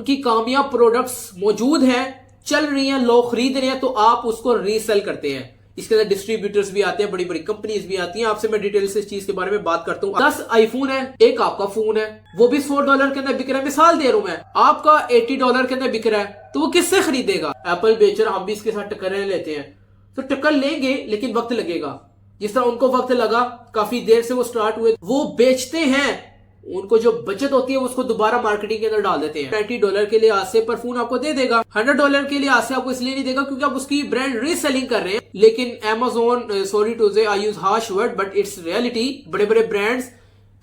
उनकी कामयाब प्रोडक्ट्स मौजूद हैं, चल रही हैं, लोग खरीद रहे हैं, तो आप उसको रीसेल करते हैं। इसके अंदर डिस्ट्रीब्यूटर्स भी आते हैं, बड़ी बड़ी कंपनीज भी आती हैं। आपसे मैं डिटेल से इस चीज के बारे में बात करता हूँ। 10 आईफोन है, एक आपका फोन है, वो भी $100 के अंदर बिक रहा है। मिसाल दे रहा हूं मैं, आपका $80 के अंदर बिक रहा है, तो वो किससे खरीदेगा? एप्पल बेच रहा, हम भी इसके साथ टक्कर लेते हैं, तो टक्कर लेंगे लेकिन वक्त लगेगा। जिस तरह उनको वक्त लगा, काफी देर से वो स्टार्ट हुए, वो बेचते हैं, उनको जो बचत होती है उसको दोबारा मार्केटिंग के अंदर डाल देते हैं। $90 के लिए आज से पर फोन आपको दे देगा, $100 के लिए आज से आपको इसलिए नहीं देगा क्योंकि आप उसकी ब्रांड रीसेलिंग कर रहे हैं। लेकिन Amazon, sorry to say I use harsh word but it's reality, बड़े बड़े ब्रांड्स,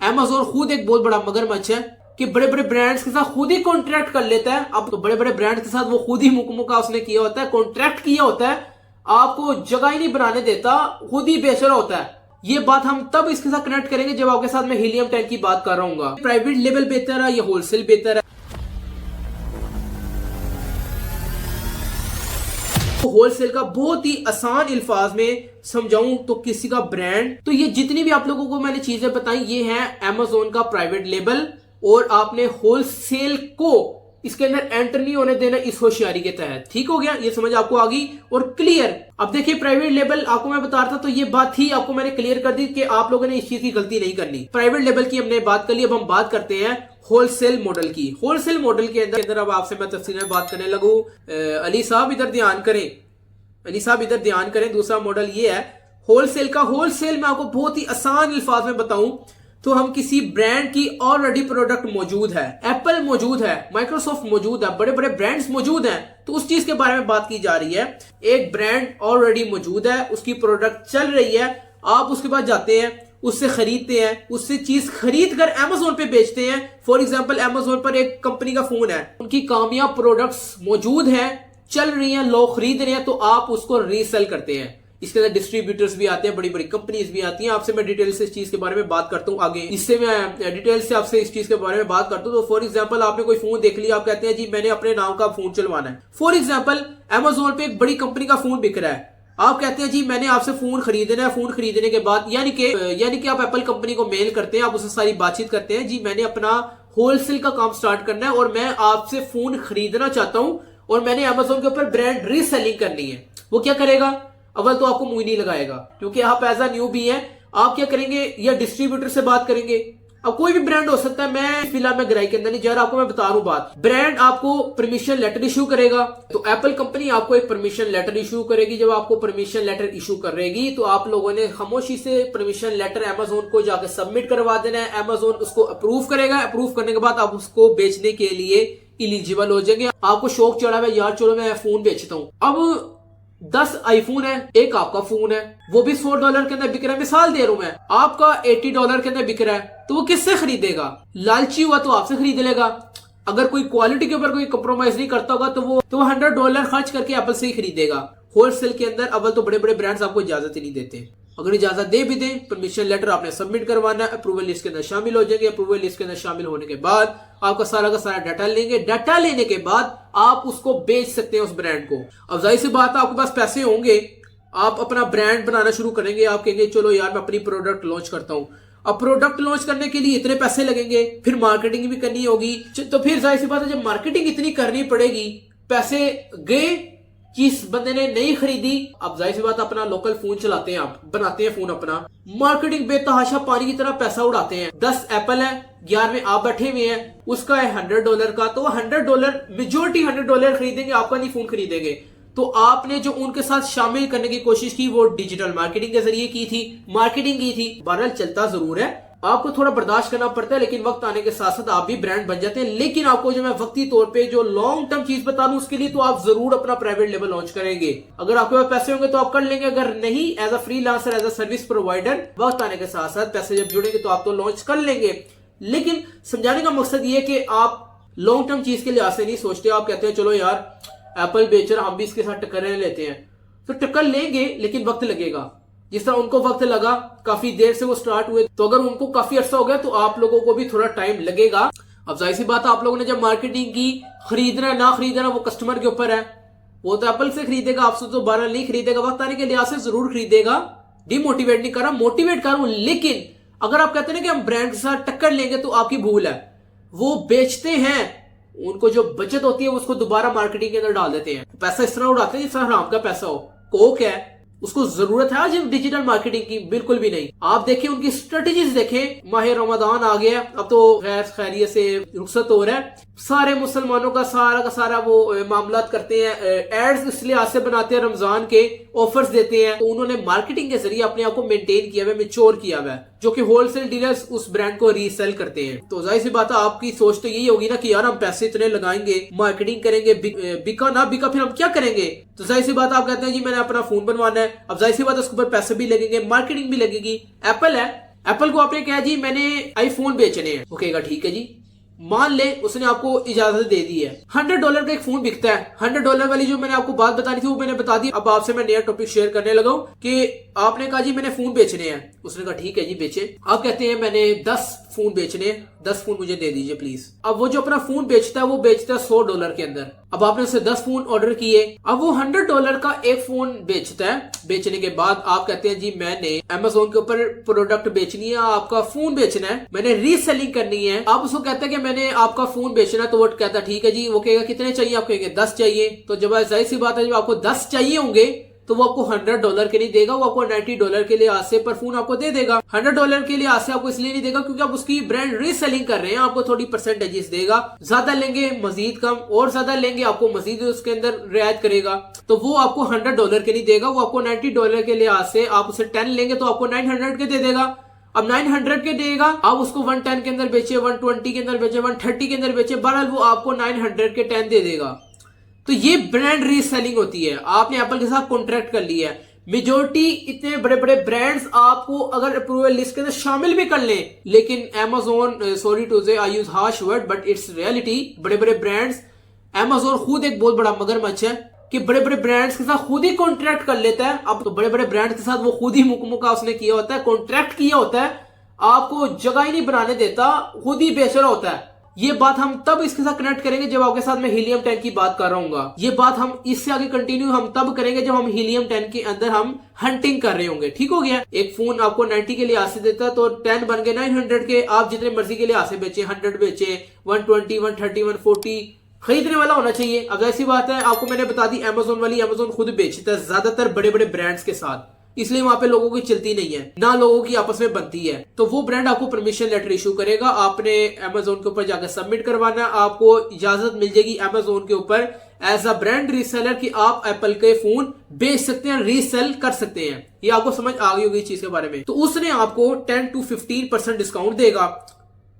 Amazon खुद एक बहुत बड़ा मगरमच्छ है कि बड़े बड़े ब्रांड्स के साथ खुद ही कॉन्ट्रैक्ट कर लेता है। अब तो बड़े बड़े ब्रांड के साथ वो खुद ही मुकमुका उसने किया होता है, कॉन्ट्रैक्ट किया होता है, आपको जगह ही नहीं बनाने देता, खुद ही बेच रहा होता है। ये बात हम तब इसके साथ कनेक्ट करेंगे जब आपके साथ मैं हीलियम 10 की बात कर रहा हूँ। प्राइवेट लेवल बेहतर है या होलसेल बेहतर है? होलसेल का बहुत ही आसान अल्फाज में समझाऊं तो किसी का ब्रांड, तो ये जितनी भी आप लोगों को मैंने चीजें बताई ये है Amazon का प्राइवेट लेबल, और आपने होलसेल को इसके अंदर एंटर नहीं होने देना इस होशियारी के तहत। ठीक हो गया, ये समझ आपको आ गई और क्लियर। अब देखिए प्राइवेट लेबल आपको मैं बता रहा था, तो ये बात ही आपको मैंने क्लियर कर दी कि आप लोगों ने इस चीज की गलती नहीं करनी। प्राइवेट लेबल की हमने बात कर ली, अब हम बात करते हैं होलसेल मॉडल की। होलसेल मॉडल के अंदर अब आपसे मैं तफसील में बात करने लगूं। अली साहब इधर ध्यान करें, अली साहब इधर ध्यान करें। दूसरा मॉडल ये है होलसेल का। होलसेल में आपको बहुत ही आसान अल्फाज में बताऊं तो हम किसी ब्रांड की ऑलरेडी प्रोडक्ट मौजूद है, एप्पल मौजूद है, माइक्रोसॉफ्ट मौजूद है, बड़े बड़े ब्रांड्स मौजूद हैं, तो उस चीज के बारे में बात की जा रही है। एक ब्रांड ऑलरेडी मौजूद है, उसकी प्रोडक्ट चल रही है, आप उसके पास जाते हैं, उससे खरीदते हैं, उससे चीज खरीद कर Amazon पे बेचते हैं। फॉर एग्जाम्पल Amazon पर एक कंपनी का फोन है, उनकी कामयाब प्रोडक्ट्स मौजूद हैं, चल रही हैं, लोग खरीद रहे हैं, तो आप उसको रीसेल करते हैं। इसके अंदर डिस्ट्रीब्यूटर्स भी आते हैं, बड़ी बड़ी कंपनीज भी आती हैं। आपसे मैं डिटेल से इस चीज के बारे में बात करता हूँ आगे, इससे मैं डिटेल से आपसे इस चीज के बारे में बात करता हूँ। तो फॉर एग्जांपल आपने कोई फोन देख लिया, आप कहते हैं जी मैंने अपने नाम का फोन चलवाना है। फॉर एग्जांपल Amazon पे एक बड़ी कंपनी का फोन बिक रहा है, आप कहते हैं जी मैंने आपसे फोन खरीदना है। फोन खरीदने के बाद यानी कि आप एप्पल कंपनी को मेल करते हैं, आप उससे सारी बातचीत करते हैं, जी मैंने अपना होलसेल का काम स्टार्ट करना है और मैं आपसे फोन खरीदना चाहता हूं और मैंने Amazon के ऊपर ब्रांड रीसेलिंग करनी है। वो क्या करेगा? अव्वल तो आपको मुंह नहीं लगाएगा क्योंकि आप एज अ न्यू भी हैं। आप क्या करेंगे? या डिस्ट्रीब्यूटर से बात करेंगे। अब कोई भी ब्रांड हो सकता है, मैं फिलहाल मैं गहराई के अंदर नहीं जा रहा, आपको मैं बता रहा हूं बात। ब्रांड आपको परमिशन लेटर इशू करेगा, तो एप्पल कंपनी आपको एक परमिशन लेटर इशू करेगी। जब आपको परमिशन लेटर इशू करेगी तो आप लोगों ने खामोशी से परमिशन लेटर Amazon को जाकर सबमिट करवा देना है। Amazon उसको अप्रूव करेगा, अप्रूव करने के बाद आप उसको बेचने के लिए इलिजिबल हो जाएंगे। आपको शौक चढ़ा हुआ यार चलो मैं फोन बेचता हूं। अब 10 आईफोन है, एक आपका फोन है, वो भी $100 के अंदर बिक रहा है। मिसाल दे रहा हूं मैं, आपका $80 के अंदर बिक रहा है, तो वो किससे खरीदेगा? लालची हुआ तो आपसे खरीद लेगा। अगर कोई क्वालिटी के ऊपर कोई कंप्रोमाइज नहीं करता होगा तो वो $100 खर्च करके एप्पल से ही खरीदेगा। होलसेल के अंदर अव्वल तो बड़े बड़े ब्रांड्स आपको इजाजत ही नहीं देते। अगर इजाजत दे भी दें, परमिशन लेटर आपने सबमिट करवाना है, अप्रूवल लिस्ट के अंदर शामिल हो जाएंगे। अप्रूवल लिस्ट के अंदर शामिल होने के बाद आपका सारा का सारा डाटा लेंगे। डाटा लेने के बाद आप उसको बेच सकते हैं उस ब्रांड को। अब जाहिर सी बात है आपके पास पैसे होंगे, आप अपना ब्रांड बनाना शुरू करेंगे। आप कहेंगे चलो यार मैं अपनी प्रोडक्ट लॉन्च करता हूं। अब प्रोडक्ट लॉन्च करने के लिए इतने पैसे लगेंगे, फिर मार्केटिंग भी करनी होगी, तो फिर जाहिर सी बात है जब मार्केटिंग इतनी करनी पड़ेगी, पैसे गए, जिस बंदे ने नहीं खरीदी। अब जाहिर सी बात अपना लोकल फोन चलाते हैं, आप बनाते हैं फोन अपना, मार्केटिंग बेतहाशा पानी की तरह पैसा उड़ाते हैं। 10 एप्पल है, 11वें आप बैठे हुए हैं, उसका है $100 का, तो $100 मेजोरिटी $100 खरीदेंगे, आपका नहीं फोन खरीदेंगे। तो आपने जो उनके साथ शामिल करने की कोशिश की वो डिजिटल मार्केटिंग के जरिए की थी, मार्केटिंग की थी। बहरहाल चलता जरूर है, आपको थोड़ा बर्दाश्त करना पड़ता है, लेकिन वक्त आने के साथ साथ आप भी ब्रांड बन जाते हैं। लेकिन आपको जो मैं वक्ती तौर पे जो लॉन्ग टर्म चीज बता दूं उसके लिए तो आप जरूर अपना प्राइवेट लेवल लॉन्च करेंगे। अगर आपके पास पैसे होंगे तो आप कर लेंगे, अगर नहीं as a freelancer, as a service provider, वक्त आने के साथ साथ पैसे जब जुड़ेंगे तो आप तो लॉन्च कर लेंगे। लेकिन समझाने का मकसद ये कि आप लॉन्ग टर्म चीज के लिहाज से नहीं सोचते। आप कहते हैं चलो यार एप्पल बेच रहा, हम भी इसके साथ टक्कर लेते हैं, तो टक्कर लेंगे लेकिन वक्त लगेगा। जिस तरह उनको वक्त लगा, काफी देर से वो स्टार्ट हुए, तो अगर उनको काफी अरसा हो गया तो आप लोगों को भी थोड़ा टाइम लगेगा। अब जाहिर सी बात है आप लोगों ने जब मार्केटिंग की, खरीदना ना खरीदना वो कस्टमर के ऊपर है। वो तो एप्पल से खरीदेगा, आपसे तो 12 नहीं खरीदेगा, वक्त आने के लिहाज से जरूर खरीदेगा। डिमोटिवेट नहीं कर रहा, मोटिवेट कर रहा हूं। लेकिन अगर आप कहते हैं कि हम ब्रांड के साथ टक्कर लेंगे तो आपकी भूल है। वो बेचते हैं, उनको जो बचत होती है उसको दोबारा मार्केटिंग के अंदर डाल देते हैं, पैसा इस तरह उड़ाते हैं जैसा हराम का पैसा हो। कोक है, उसको जरूरत है आज डिजिटल मार्केटिंग की? बिल्कुल भी नहीं। आप देखें उनकी स्ट्रेटेजीज देखें। माह रमजान आ गया, अब तो खैरियत से रुखसत हो रहा है, सारे मुसलमानों का सारा वो मामला करते हैं, एड्स इसलिए आज से बनाते हैं, रमजान के ऑफर्स देते हैं। तो उन्होंने मार्केटिंग के जरिए अपने आप को मेंटेन किया हुआ है, मेच्योर किया हुआ है, जो कि होलसेल डीलर्स उस ब्रांड को रीसेल करते हैं। तो जाहिर सी बात है आपकी सोच तो यही होगी ना कि यार हम पैसे इतने लगाएंगे, मार्केटिंग करेंगे, बिका ना बिका फिर हम क्या करेंगे? तो जाहिर सी बात आप कहते हैं जी मैंने अपना फोन बनवाना है। अब जाहिर सी बात है उसके ऊपर पैसे भी लगेंगे, मार्केटिंग भी लगेगी। एप्पल है, एप्पल को आपने कहा जी मैंने आईफोन बेचने हैं, वो कहेगा ठीक है जी। मान ले उसने आपको इजाजत दे दी है, $100 का एक फोन बिकता है। $100 वाली जो मैंने आपको बात बतानी थी वो मैंने बता दी। अब आपसे मैं नया टॉपिक शेयर करने लगा हूं कि आपने कहा जी मैंने फोन बेचने हैं, उसने कहा ठीक है जी बेचे। आप कहते हैं मैंने 10 फोन बेचने हैं, 10 फोन मुझे दे दीजिए प्लीज। अब वो जो अपना फोन बेचता है वो बेचता है $100 के अंदर। अब आपने उससे 10 फोन ऑर्डर किए, अब वो $100 का एक फोन बेचता है। बेचने के बाद आप कहते हैं जी मैंने Amazon के ऊपर प्रोडक्ट बेचनी है, आपका फोन बेचना है, मैंने रीसेलिंग करनी है। आप उसको कहते हैं कि मैंने आपका फोन बेचना है, तो वो कहता है ठीक है जी। वो कहेगा कितने चाहिए? आप कहेंगे 10 चाहिए। तो जब जाहिर सी बात है जब आपको 10 चाहिए होंगे तो वो आपको $100 के नहीं देगा, वो आपको $90 के लिए आसे पर फोन आपको दे देगा। $100 के लिए आसे आपको इसलिए नहीं देगा क्योंकि आप उसकी ब्रांड रीसेलिंग कर रहे हैं, आपको थोड़ी परसेंटेजेस देगा। ज्यादा लेंगे मजीद कम, और ज्यादा लेंगे आपको मजीद उसके अंदर रियायत करेगा। तो वो आपको $100 के नहीं देगा, वो आपको $90 के लिए आसे, आप उसे 10 लेंगे तो आपको 900 के दे देगा। अब 900 के देगा, आप उसको 110 के अंदर बेचे, 120 के अंदर बेचे, 130 के अंदर बेचे, बहरहाल वो आपको 900 के 10 दे देगा। तो ये ब्रांड रीसेलिंग होती है। आपने एप्पल के साथ कॉन्ट्रैक्ट कर लिया है। मेजोरिटी इतने बड़े बड़े ब्रांड्स आपको अगर अप्रूवल लिस्ट के अंदर शामिल भी कर लें, लेकिन Amazon, sorry to say I use harsh word but it's reality, बड़े बड़े ब्रांड्स, Amazon खुद एक बहुत बड़ा मगरमच्छ है कि बड़े बड़े ब्रांड्स के साथ खुद ही कॉन्ट्रैक्ट कर लेता है। अब तो बड़े बड़े ब्रांड्स के साथ वो खुद ही मुकम्मल उसने किया होता है, कॉन्ट्रैक्ट किया होता है, आपको जगह ही नहीं बनाने देता, खुद ही बेच रहा होता है। ये बात हम तब इसके साथ कनेक्ट करेंगे जब आपके साथ मैं हीलियम 10 की बात कर रहा हूँ। ये बात हम इससे आगे कंटिन्यू हम तब करेंगे जब हम हीलियम 10 के अंदर हम हंटिंग कर रहे होंगे। ठीक हो गया? एक फोन आपको 90 के लिए आसे देता है तो 10 बन गए 900 के। आप जितने मर्जी के लिए आसे बेचे, 100 बेचे, 120, 130, 140, खरीदने वाला होना चाहिए। अब ऐसी बात है, आपको मैंने बता दी Amazon वाली, Amazon खुद बेचता है ज्यादातर बड़े बड़े ब्रांड्स के साथ, इसलिए वहां पे लोगों की चलती नहीं है, ना लोगों की आपस में बनती है। तो वो ब्रांड आपको परमिशन लेटर इशू करेगा, आपने Amazon के ऊपर जाकर सबमिट करवाना, आपको इजाजत मिल जाएगी Amazon के ऊपर एज अ ब्रांड रीसेलर कि आप एप्पल के फोन बेच सकते हैं, रीसेल कर सकते हैं। ये आपको समझ आ गई होगी इस चीज के बारे में। तो उसने आपको 10 to 15% डिस्काउंट देगा।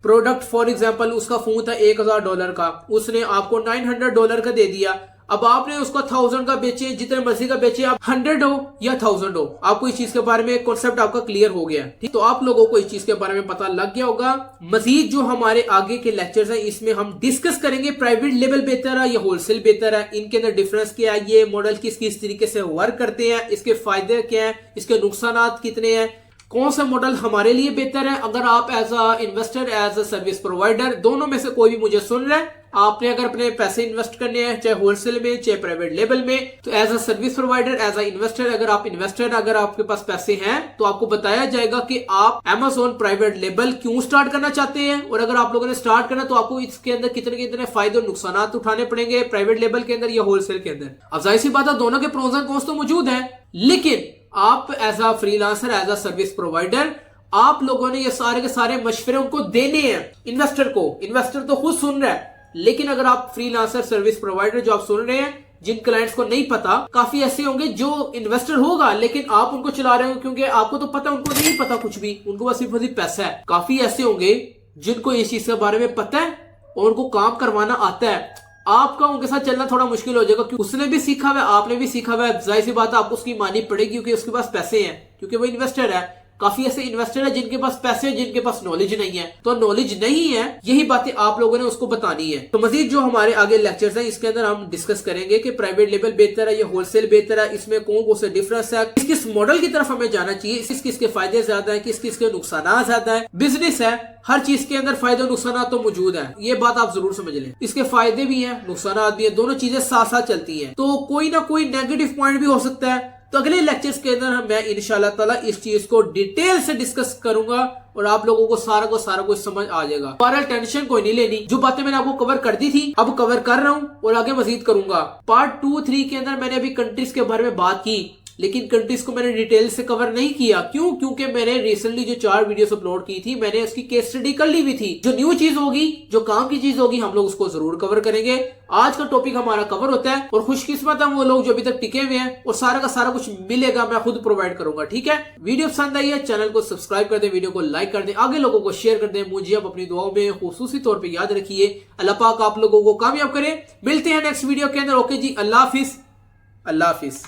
प्रोडक्ट फॉर एग्जाम्पल उसका फोन था $1000 का, उसने आपको $900 का दे दिया। अब आपने उसको 1000 का बेचे, जितने मर्जी का बेचे, आप 100 हो या 1000 हो, आपको इस चीज के बारे में कॉन्सेप्ट आपका क्लियर हो गया। ठीक, तो आप लोगों को इस चीज के बारे में पता लग गया होगा। मजीद जो हमारे आगे के लेक्चर्स हैं इसमें हम डिस्कस करेंगे प्राइवेट लेवल बेहतर है या होलसेल बेहतर है, इनके अंदर डिफरेंस क्या है, ये मॉडल किस तरीके से वर्क करते हैं, इसके फायदे क्या है, इसके नुकसान कितने हैं, कौन सा मॉडल हमारे लिए बेहतर है। अगर आप as a investor, as a service provider, दोनों में से कोई भी मुझे सुन रहा है, आपने अगर अपने पैसे इन्वेस्ट करने हैं चाहे होलसेल में चाहे प्राइवेट लेवल में, तो as a service provider, as a investor, अगर आप इन्वेस्टर, अगर आपके पास पैसे हैं तो आपको बताया जाएगा कि आप Amazon प्राइवेट लेबल क्यों स्टार्ट करना चाहते हैं, और अगर आप लोगों ने स्टार्ट करना तो आपको इसके अंदर कितने कितने फायदे और नुकसान उठाने पड़ेंगे प्राइवेट लेबल के अंदर या होलसेल के अंदर। अब जाहिर सी बात है दोनों के प्रोज एंड कॉन्स तो मौजूद है, लेकिन आप as a freelancer, as a service provider, आप लोगों ने ये सारे के सारे मशवरे उनको देने हैं इन्वेस्टर को। इन्वेस्टर तो खुद सुन रहा है, लेकिन अगर आप फ्रीलांसर सर्विस प्रोवाइडर जो आप सुन रहे हैं, जिन क्लाइंट्स को नहीं पता, काफी ऐसे होंगे जो इन्वेस्टर होगा लेकिन आप उनको चला रहे हो क्योंकि आपको तो पता, उनको नहीं पता कुछ भी, उनको बस सिर्फ पैसा है। काफी ऐसे होंगे जिनको इस चीज के बारे में पता है और उनको काम करवाना आता है। आपका उनके साथ चलना थोड़ा मुश्किल हो जाएगा क्योंकि उसने भी सीखा हुआ है, आपने भी सीखा हुआ है, जाहिर सी बात है आपको उसकी माननी पड़ेगी क्योंकि उसके पास पैसे हैं, क्योंकि वो इन्वेस्टर है। काफी ऐसे इन्वेस्टर है जिनके पास पैसे, जिनके पास नॉलेज नहीं है। तो नॉलेज नहीं है, यही बातें आप लोगों ने उसको बतानी है। तो मजीद जो हमारे आगे लेक्चर्स हैं इसके अंदर हम डिस्कस करेंगे कि प्राइवेट लेवल बेहतर है या होलसेल बेहतर है, इसमें कौन से डिफरेंस है, किस किस मॉडल की तरफ हमें जाना चाहिए, किस किस के फायदे ज्यादा है, किस किस के नुकसान ज्यादा है। बिजनेस है, हर चीज के अंदर फायदे और नुकसान तो मौजूद है, ये बात आप जरूर समझ लें। इसके फायदे भी हैं, नुकसान भी है, दोनों चीजें साथ साथ चलती हैं। तो कोई ना कोई नेगेटिव पॉइंट भी हो सकता है, तो अगले लेक्चर्स के अंदर मैं इंशाल्लाह ताला इस चीज को डिटेल से डिस्कस करूंगा और आप लोगों को सारा कुछ समझ आ जाएगा। बहरहाल टेंशन कोई नहीं लेनी, जो बातें मैंने आपको कवर कर दी थी अब कवर कर रहा हूं और आगे मजीद करूंगा। पार्ट 2-3 के अंदर मैंने अभी कंट्रीज के बारे में बात की, लेकिन कंट्रीज को मैंने डिटेल से कवर नहीं किया। क्यों? क्योंकि मैंने रिसेंटली जो 4 वीडियोस अपलोड की थी मैंने उसकी केस स्टडी कर ली हुई थी। जो न्यू चीज होगी, जो काम की चीज होगी, हम लोग उसको जरूर कवर करेंगे। आज का टॉपिक हमारा कवर होता है और खुशकिस्मत है वो लोग जो अभी तक टिके हुए हैं और सारा का सारा कुछ मिलेगा, मैं खुद प्रोवाइड करूंगा। ठीक है, वीडियो पसंद आई है चैनल को सब्सक्राइब कर दे, वीडियो को लाइक कर दे, आगे लोगों को शेयर कर दे। मुझे आप अपनी दुआओं में खुसूसी तौर पर याद रखिए। अल्लाह पाक आप लोगों को कामयाब करे। मिलते हैं नेक्स्ट वीडियो के अंदर। ओके जी, अल्लाह हाफिज।